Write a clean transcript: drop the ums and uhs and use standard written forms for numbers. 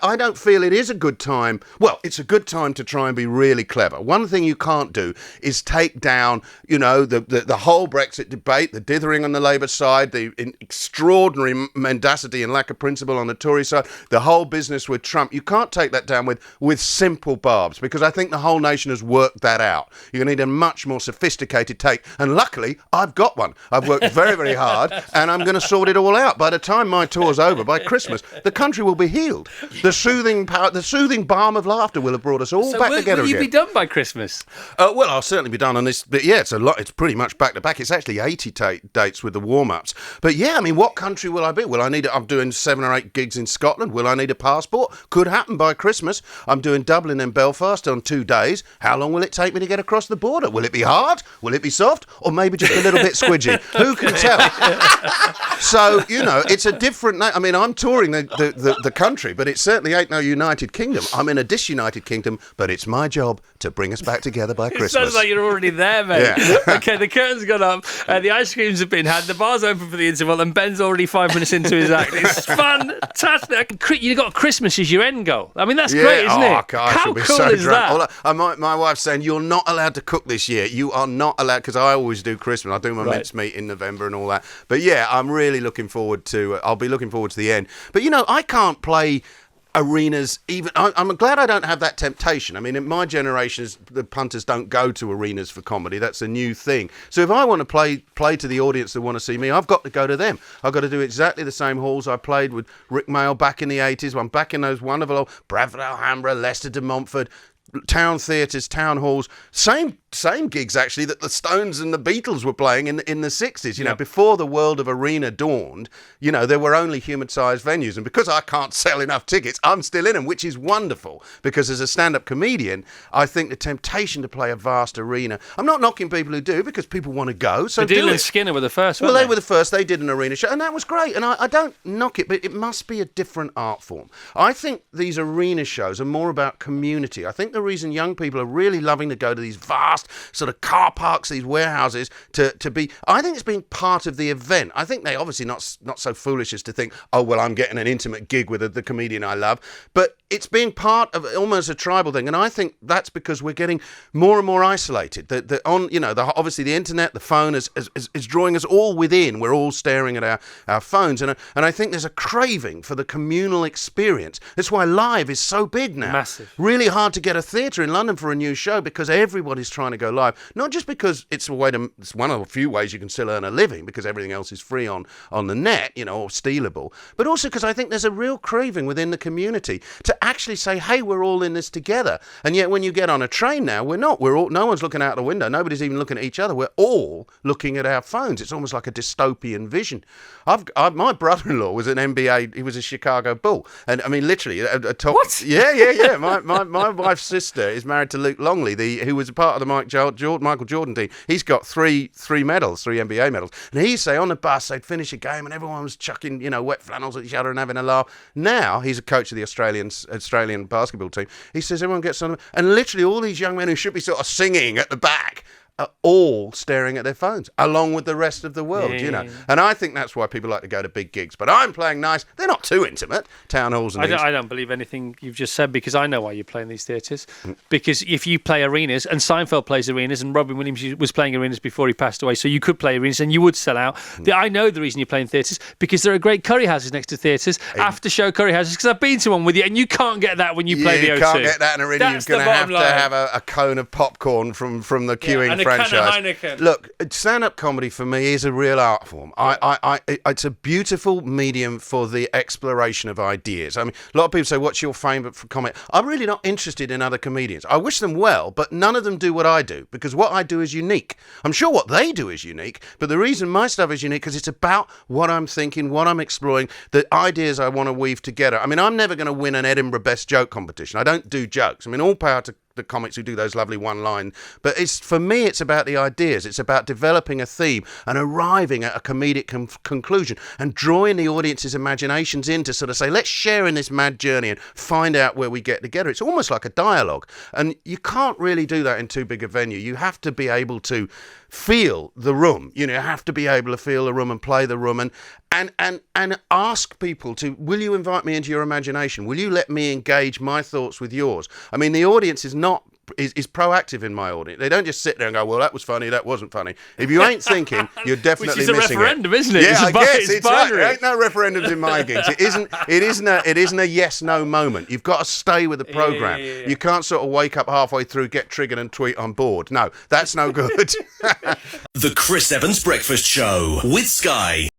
I don't feel it is a good time. Well, it's a good time to try and be really clever. One thing you can't do is take down, the whole Brexit debate, the dithering on the Labour side, the extraordinary mendacity and lack of principle on the Tory side, the whole business with Trump. You can't take that down with simple barbs, because I think the whole nation has worked that out. You need a much more sophisticated take. And luckily, I've got one. I've worked very, very hard, and I'm going to sort it all out. By the time my tour's over, by Christmas, the country will be healed. The soothing balm of laughter will have brought us all back together will you again. be done by Christmas? Well, I'll certainly be done on this. But yeah, it's a lot. It's pretty much back to back. It's actually 80 dates with the warm-ups. But yeah, I mean, what country will I be? I'm doing 7 or 8 gigs in Scotland. Will I need a passport? Could happen by Christmas. I'm doing Dublin and Belfast on 2 days. How long will it take me to get across the border? Will it be hard? Will it be soft? Or maybe just a little bit squidgy? Who can tell? So, it's a different... I mean, I'm touring the country, but it certainly ain't no United Kingdom. I'm in a disunited kingdom, but it's my job to bring us back together by Christmas. It sounds like you're already there, mate. Yeah. Okay, the curtain's gone up, the ice creams have been had, the bar's open for the interval, and Ben's already 5 minutes into his act. It's fantastic. You've got Christmas as your end goal. I mean, that's great, isn't it? God, How cool is that? My wife's saying, you're not allowed to cook this year. You are not allowed, because I always do Christmas. I do my mincemeat in November and all that. But yeah, I'm really looking forward to, I'll be looking forward to the end. But, I can't play arenas, even I'm glad I don't have that temptation. I mean, in my generation, the punters don't go to arenas for comedy. That's a new thing. So if I want to play to the audience that want to see me, I've got to go to them. I've got to do exactly the same halls I played with Rick Mayall back in the 80s. I'm back in those wonderful old Bradford, Alhambra, Leicester de Montfort, town theatres, town halls, same gigs actually that the Stones and the Beatles were playing in the 60s. Before the world of arena dawned, there were only human-sized venues, and because I can't sell enough tickets, I'm still in them, which is wonderful, because as a stand-up comedian, I think the temptation to play a vast arena, I'm not knocking people who do, because people want to go, so Dylan do and it. Skinner were the first, Well, they were the first. They did an arena show, and that was great, and I don't knock it, but it must be a different art form. I think these arena shows are more about community. I think the reason young people are really loving to go to these vast sort of car parks, these warehouses, to be, I think it's being part of the event. I think they obviously not so foolish as to think, oh, well, I'm getting an intimate gig with the comedian I love, but it's being part of almost a tribal thing, and I think that's because we're getting more and more isolated. Obviously the internet, the phone is drawing us all within. We're all staring at our phones, and I think there's a craving for the communal experience. That's why live is so big now. Massive. Really hard to get a theatre in London for a new show, because everybody's trying to go live. Not just because it's one of the few ways you can still earn a living, because everything else is free on the net, or stealable, but also because I think there's a real craving within the community to actually say, hey, we're all in this together. And yet when you get on a train now, we're not. No one's looking out the window. Nobody's even looking at each other. We're all looking at our phones. It's almost like a dystopian vision. My brother-in-law was an NBA. He was a Chicago Bull. And I mean, literally, a top... What? Yeah. My wife's sister is married to Luke Longley, who was a part of the Michael Jordan team. He's got three medals, 3 NBA medals. And he'd say on the bus, they'd finish a game and everyone was chucking, wet flannels at each other and having a laugh. Now, he's a coach of the Australian basketball team. He says everyone gets on, and literally all these young men who should be sort of singing at the back are all staring at their phones, along with the rest of the world, And I think that's why people like to go to big gigs. But I'm playing nice. They're not too intimate, town halls and I don't believe anything you've just said, because I know why you're playing these theatres. Because if you play arenas, and Seinfeld plays arenas, and Robin Williams was playing arenas before he passed away, so you could play arenas and you would sell out. I know the reason you're playing theatres, because there are great curry houses next to theatres, after-show curry houses, because I've been to one with you, and you can't get that when you play the O2. You can't get that in a arena. You're going to have a cone of popcorn from the queuing franchise. Look, stand-up comedy for me is a real art form. It's a beautiful medium for the exploration of ideas. I mean, a lot of people say, what's your favourite for comedy? I'm really not interested in other comedians. I wish them well, but none of them do what I do, because what I do is unique. I'm sure what they do is unique, but the reason my stuff is unique because it's about what I'm thinking, what I'm exploring, the ideas I want to weave together. I mean, I'm never going to win an Edinburgh Best Joke competition. I don't do jokes. I mean, all power to the comics who do those lovely one-line, but for me it's about the ideas. It's about developing a theme and arriving at a comedic conclusion and drawing the audience's imaginations in to sort of say, let's share in this mad journey and find out where we get together. It's almost like a dialogue, and you can't really do that in too big a venue. You have to be able to feel the room. You have to be able to feel the room and play the room and ask people to, will you invite me into your imagination? Will you let me engage my thoughts with yours? I mean, the audience is proactive in my audience. They don't just sit there and go, well, that was funny, that wasn't funny. If you ain't thinking, you're definitely missing it. Which is a referendum, isn't it? Yeah, I guess it's right. binary. There ain't no referendums in my gigs. It isn't a yes/no moment. You've got to stay with the program. Yeah. You can't sort of wake up halfway through, get triggered and tweet I'm bored. No, that's no good. The Chris Evans Breakfast Show with Sky.